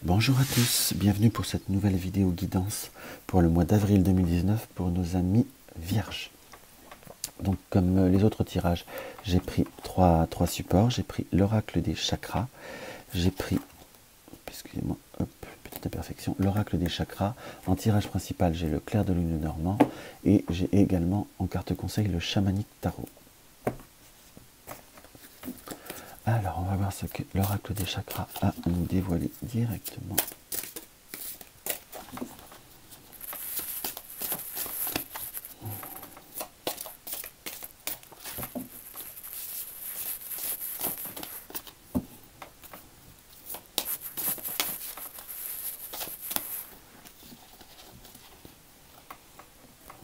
Bonjour à tous, bienvenue pour cette nouvelle vidéo guidance pour le mois d'avril 2019 pour nos amis vierges. Donc comme les autres tirages, j'ai pris trois supports, j'ai pris l'oracle des chakras, j'ai pris, excusez-moi, petite imperfection, l'oracle des chakras. En tirage principal, j'ai le clair de lune normand et j'ai également en carte conseil le chamanique tarot. Alors, on va voir ce que l'oracle des chakras a à nous dévoiler directement.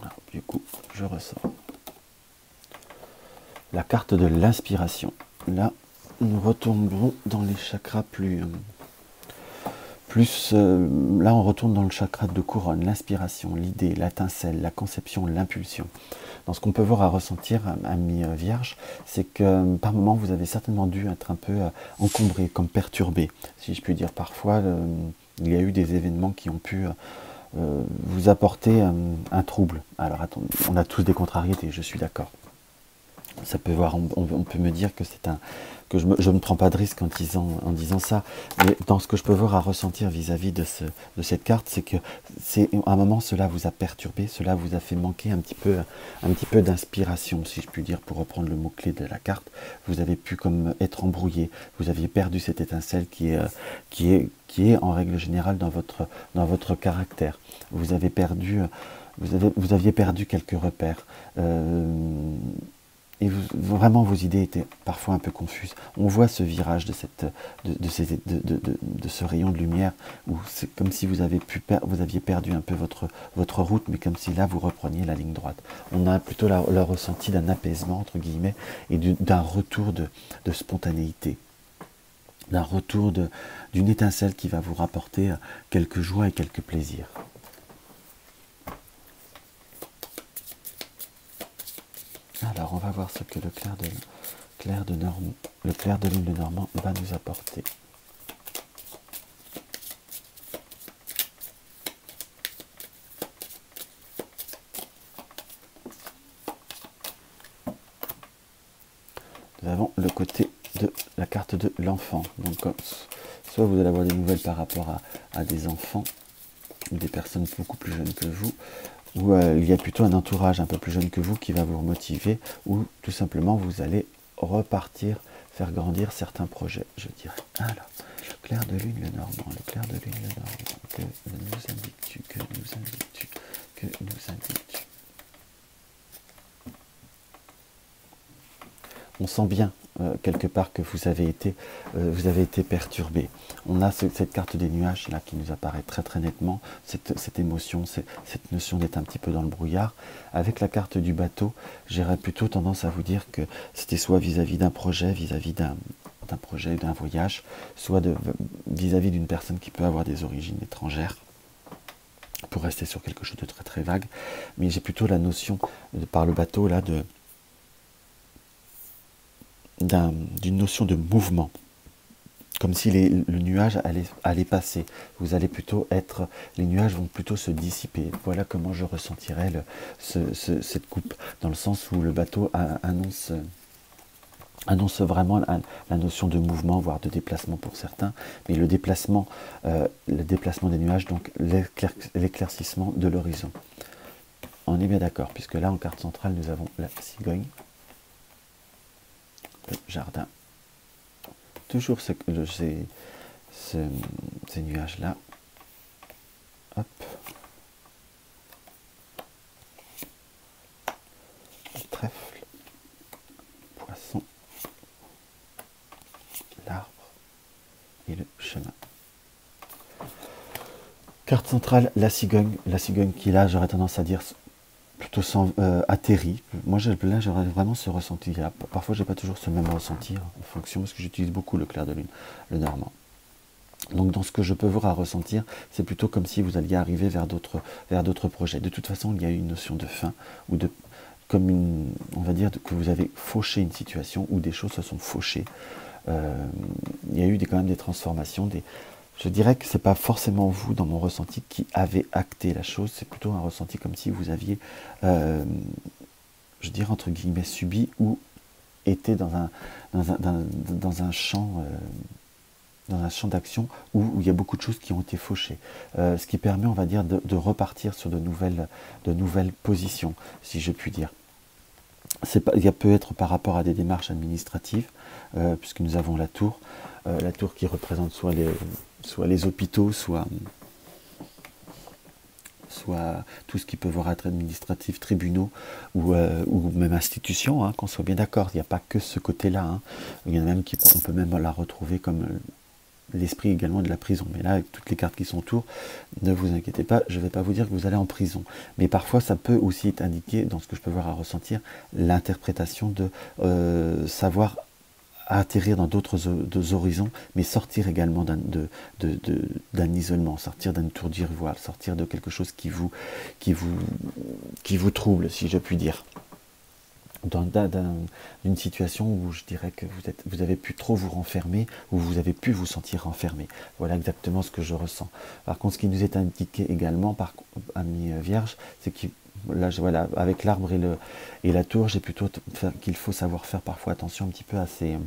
Alors, du coup, je ressors la carte de l'inspiration. Là, nous retournons dans les chakras là on retourne dans le chakra de couronne, l'inspiration, l'idée, l'étincelle, la conception, l'impulsion. Dans ce qu'on peut voir à ressentir, amis vierges, c'est que par moment vous avez certainement dû être un peu encombré, comme perturbé, si je puis dire. Parfois, il y a eu des événements qui ont pu vous apporter un trouble. Alors attendez, on a tous des contrariétés, je suis d'accord. Ça peut voir, on peut me dire que que je ne prends pas de risque en disant ça, mais dans ce que je peux voir à ressentir vis-à-vis de cette carte, c'est que à un moment cela vous a perturbé, cela vous a fait manquer un petit peu d'inspiration, si je puis dire, pour reprendre le mot-clé de la carte. Vous avez pu comme être embrouillé, vous aviez perdu cette étincelle qui est en règle générale dans votre caractère. Vous aviez perdu quelques repères. Et vraiment, vos idées étaient parfois un peu confuses. On voit ce virage de ce rayon de lumière où c'est comme si vous aviez perdu un peu votre route, mais comme si là, vous repreniez la ligne droite. On a plutôt le ressenti d'un apaisement, entre guillemets, et d'un retour de spontanéité, d'un retour d'une étincelle qui va vous rapporter quelques joies et quelques plaisirs. Alors, on va voir ce que le clair de lune normand va nous apporter. Nous avons le côté de la carte de l'enfant. Donc, soit vous allez avoir des nouvelles par rapport à des enfants, ou des personnes beaucoup plus jeunes que vous, ou il y a plutôt un entourage un peu plus jeune que vous qui va vous motiver, ou tout simplement vous allez repartir, faire grandir certains projets, je dirais. Alors, le clair de lune le normand, le clair de lune le normand, que nous indiques-tu, que nous indiques-tu, que nous indiques-tu. On sent bien quelque part que vous avez été perturbé. On a cette carte des nuages là qui nous apparaît très très nettement, cette émotion, cette notion d'être un petit peu dans le brouillard. Avec la carte du bateau, j'aurais plutôt tendance à vous dire que c'était soit vis-à-vis d'un projet, vis-à-vis d'un projet, d'un voyage, soit vis-à-vis d'une personne qui peut avoir des origines étrangères, pour rester sur quelque chose de très très vague. Mais j'ai plutôt la notion, par le bateau là, d'une notion de mouvement, comme si le nuage allait passer. Vous allez plutôt les nuages vont plutôt se dissiper. Voilà comment je ressentirais cette coupe, dans le sens où le bateau annonce vraiment la notion de mouvement, voire de déplacement pour certains, mais le déplacement des nuages, donc l'éclaircissement de l'horizon. On est bien d'accord, puisque là en carte centrale nous avons la cigogne, le jardin, toujours ces nuages là, hop, le trèfle, poisson, l'arbre et le chemin. Carte centrale, la cigogne qui là, j'aurais tendance à dire plutôt atterri. Moi là j'aurais vraiment ce ressenti là. Parfois j'ai pas toujours ce même ressenti en fonction, parce que j'utilise beaucoup le clair de lune, le normand. Donc dans ce que je peux voir à ressentir, c'est plutôt comme si vous alliez arriver vers d'autres projets. De toute façon, il y a une notion de fin, ou on va dire que vous avez fauché une situation, ou des choses se sont fauchées. Il y a eu quand même des transformations, Je dirais que c'est pas forcément vous, dans mon ressenti, qui avez acté la chose. C'est plutôt un ressenti comme si vous aviez, je dirais entre guillemets, subi ou été dans un champ d'action où il y a beaucoup de choses qui ont été fauchées. Ce qui permet, on va dire, de repartir sur de nouvelles positions, si je puis dire. Il peut être par rapport à des démarches administratives, puisque nous avons la tour qui représente soit les hôpitaux, soit tout ce qui peut voir être administratif, tribunaux ou même institutions, hein, qu'on soit bien d'accord. Il n'y a pas que ce côté-là. Hein. Il y en a même on peut même la retrouver comme l'esprit également de la prison. Mais là, avec toutes les cartes qui sont autour, ne vous inquiétez pas, je ne vais pas vous dire que vous allez en prison. Mais parfois, ça peut aussi être indiqué, dans ce que je peux voir à ressentir, l'interprétation de savoir atterrir dans d'autres horizons, mais sortir également d'un isolement, sortir d'une tour d'ivoire, sortir de quelque chose qui vous trouble, si je puis dire. D'une situation où je dirais que vous avez pu trop vous renfermer, ou vous avez pu vous sentir renfermé. Voilà exactement ce que je ressens. Par contre, ce qui nous est indiqué également, ami Vierge, c'est que là, voilà, avec l'arbre et la tour, j'ai plutôt qu'il faut savoir faire parfois attention un petit peu à ces...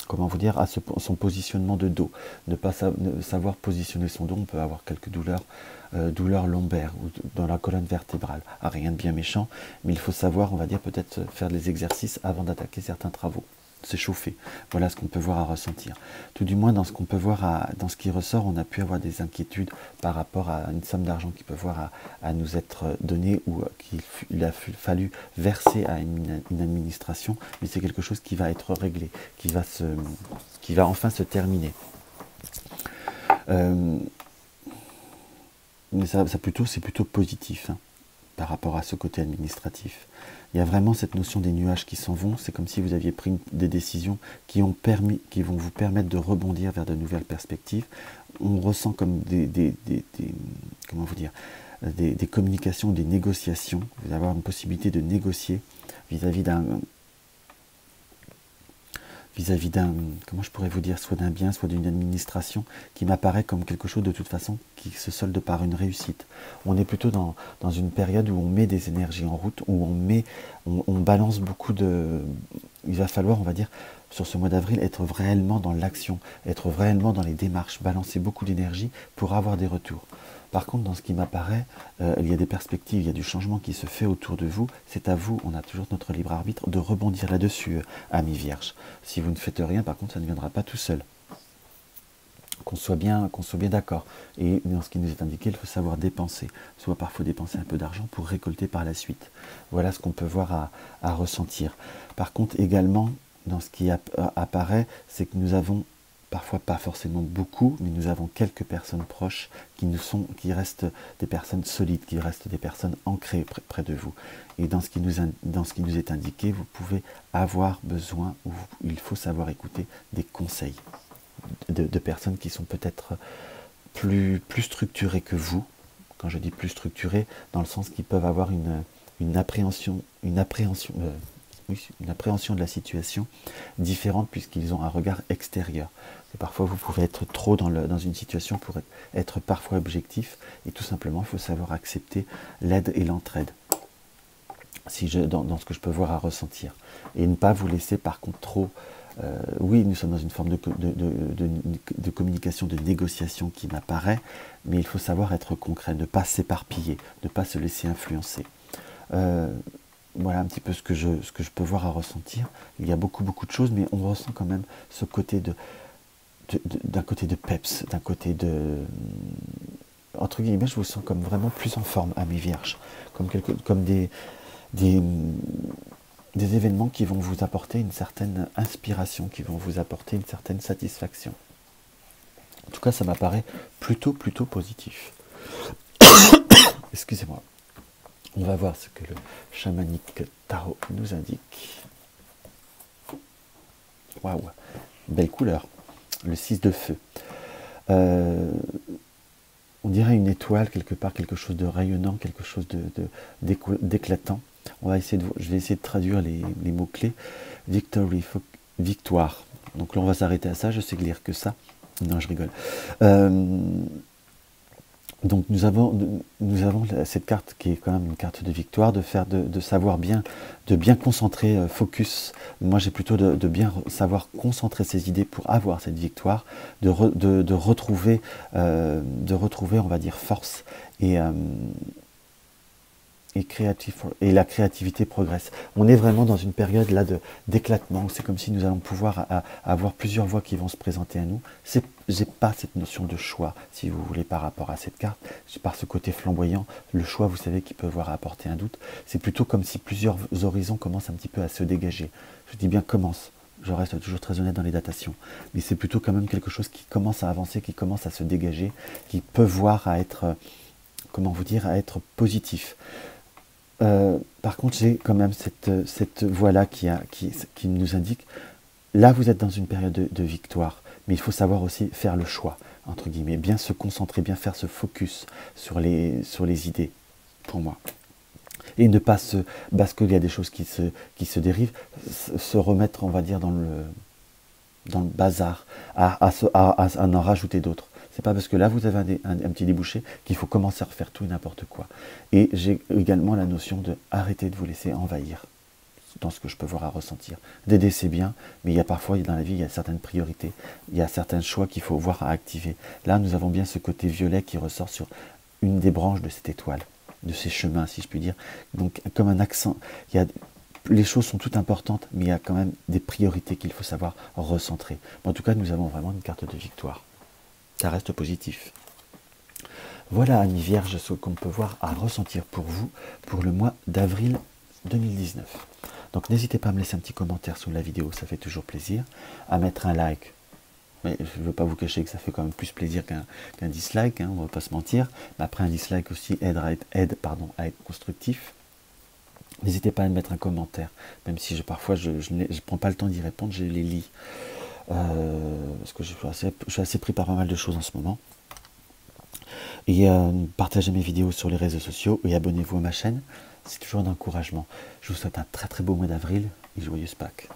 Comment vous dire, à son positionnement de dos. Ne pas savoir positionner son dos, on peut avoir quelques douleurs lombaires ou dans la colonne vertébrale. Ah, rien de bien méchant, mais il faut savoir, on va dire, peut-être faire des exercices avant d'attaquer certains travaux. S'échauffer. Voilà ce qu'on peut voir à ressentir. Tout du moins, dans ce qu'on peut voir, dans ce qui ressort, on a pu avoir des inquiétudes par rapport à une somme d'argent qui peut voir à nous être donnée ou qu'il a fallu verser à une administration, mais c'est quelque chose qui va être réglé, qui va enfin se terminer. Mais c'est plutôt positif, hein, par rapport à ce côté administratif. Il y a vraiment cette notion des nuages qui s'en vont. C'est comme si vous aviez pris des décisions qui vont vous permettre de rebondir vers de nouvelles perspectives. On ressent comme comment vous dire, des communications, des négociations. Vous allez avoir une possibilité de négocier vis-à-vis d'un, comment je pourrais vous dire, soit d'un bien, soit d'une administration, qui m'apparaît comme quelque chose de toute façon qui se solde par une réussite. On est plutôt dans une période où on met des énergies en route, où on balance beaucoup de... Il va falloir, on va dire, sur ce mois d'avril, être réellement dans l'action, être réellement dans les démarches, balancer beaucoup d'énergie pour avoir des retours. Par contre, dans ce qui m'apparaît, il y a des perspectives, il y a du changement qui se fait autour de vous. C'est à vous, on a toujours notre libre arbitre, de rebondir là-dessus, ami Vierge. Si vous ne faites rien, par contre, ça ne viendra pas tout seul. Qu'on soit bien d'accord. Et dans ce qui nous est indiqué, il faut savoir dépenser. Soit parfois dépenser un peu d'argent pour récolter par la suite. Voilà ce qu'on peut voir à ressentir. Par contre, également, dans ce qui apparaît, c'est que nous avons... parfois pas forcément beaucoup, mais nous avons quelques personnes proches qui restent des personnes solides, qui restent des personnes ancrées près de vous. Et dans ce qui nous est indiqué, vous pouvez avoir besoin, ou il faut savoir écouter des conseils de personnes qui sont peut-être plus structurées que vous. Quand je dis plus structurées, dans le sens qu'ils peuvent avoir une appréhension de la situation différente puisqu'ils ont un regard extérieur. Et parfois vous pouvez être trop dans une situation pour être parfois objectif, et tout simplement il faut savoir accepter l'aide et l'entraide dans ce que je peux voir à ressentir, et ne pas vous laisser par contre trop... oui, nous sommes dans une forme de communication, de négociation qui m'apparaît, mais il faut savoir être concret, ne pas s'éparpiller, ne pas se laisser influencer. Voilà un petit peu ce que je peux voir à ressentir. Il y a beaucoup de choses, mais on ressent quand même ce côté d'un côté de peps, d'un côté de... Entre guillemets, je vous sens comme vraiment plus en forme, ami Vierge. Comme des événements qui vont vous apporter une certaine inspiration, qui vont vous apporter une certaine satisfaction. En tout cas, ça m'apparaît plutôt positif. Excusez-moi. On va voir ce que le chamanique tarot nous indique. Waouh, belle couleur. Le 6 de feu. On dirait une étoile quelque part, quelque chose de rayonnant, quelque chose d'éclatant. Je vais essayer de traduire les mots-clés. Victory, victoire. Donc là, on va s'arrêter à ça. Je sais lire que ça. Non, je rigole. Donc nous avons cette carte qui est quand même une carte de victoire, de savoir bien, de bien concentrer, focus. Moi j'ai plutôt de bien savoir concentrer ses idées pour avoir cette victoire, de retrouver, on va dire, force et la créativité progresse. On est vraiment dans une période là d'éclatement, c'est comme si nous allons pouvoir avoir plusieurs voies qui vont se présenter à nous. J'ai pas cette notion de choix, si vous voulez, par rapport à cette carte. Par ce côté flamboyant, le choix, vous savez, qui peut avoir apporté un doute. C'est plutôt comme si plusieurs horizons commencent un petit peu à se dégager. Je dis bien commence. Je reste toujours très honnête dans les datations. Mais c'est plutôt quand même quelque chose qui commence à avancer, qui commence à se dégager, qui peut voir à être, comment vous dire, à être positif. Par contre, j'ai quand même cette voie-là qui nous indique, là vous êtes dans une période de victoire, mais il faut savoir aussi faire le choix, entre guillemets, bien se concentrer, bien faire ce focus sur les idées, pour moi. Et ne pas parce qu'il y a des choses qui se dérivent, se remettre, on va dire, dans le bazar, à en rajouter d'autres. C'est pas parce que là vous avez un petit débouché qu'il faut commencer à refaire tout et n'importe quoi. Et j'ai également la notion de arrêter de vous laisser envahir dans ce que je peux voir à ressentir. D'aider c'est bien, mais il y a parfois dans la vie il y a certaines priorités, il y a certains choix qu'il faut voir à activer. Là nous avons bien ce côté violet qui ressort sur une des branches de cette étoile, de ces chemins si je puis dire. Donc comme un accent, les choses sont toutes importantes, mais il y a quand même des priorités qu'il faut savoir recentrer. En tout cas nous avons vraiment une carte de victoire. Ça reste positif. Voilà, amis vierges, ce qu'on peut voir à ressentir pour vous pour le mois d'avril 2019. Donc n'hésitez pas à me laisser un petit commentaire sous la vidéo, ça fait toujours plaisir. À mettre un like, mais je ne veux pas vous cacher que ça fait quand même plus plaisir qu'un dislike, hein, on ne va pas se mentir. Mais après un dislike aussi aide à être constructif. N'hésitez pas à me mettre un commentaire, même si parfois je ne prends pas le temps d'y répondre, je les lis. Parce que je suis assez pris par pas mal de choses en ce moment. Et partagez mes vidéos sur les réseaux sociaux et abonnez-vous à ma chaîne, c'est toujours un encouragement. Je vous souhaite un très très beau mois d'avril et joyeuse Pâques.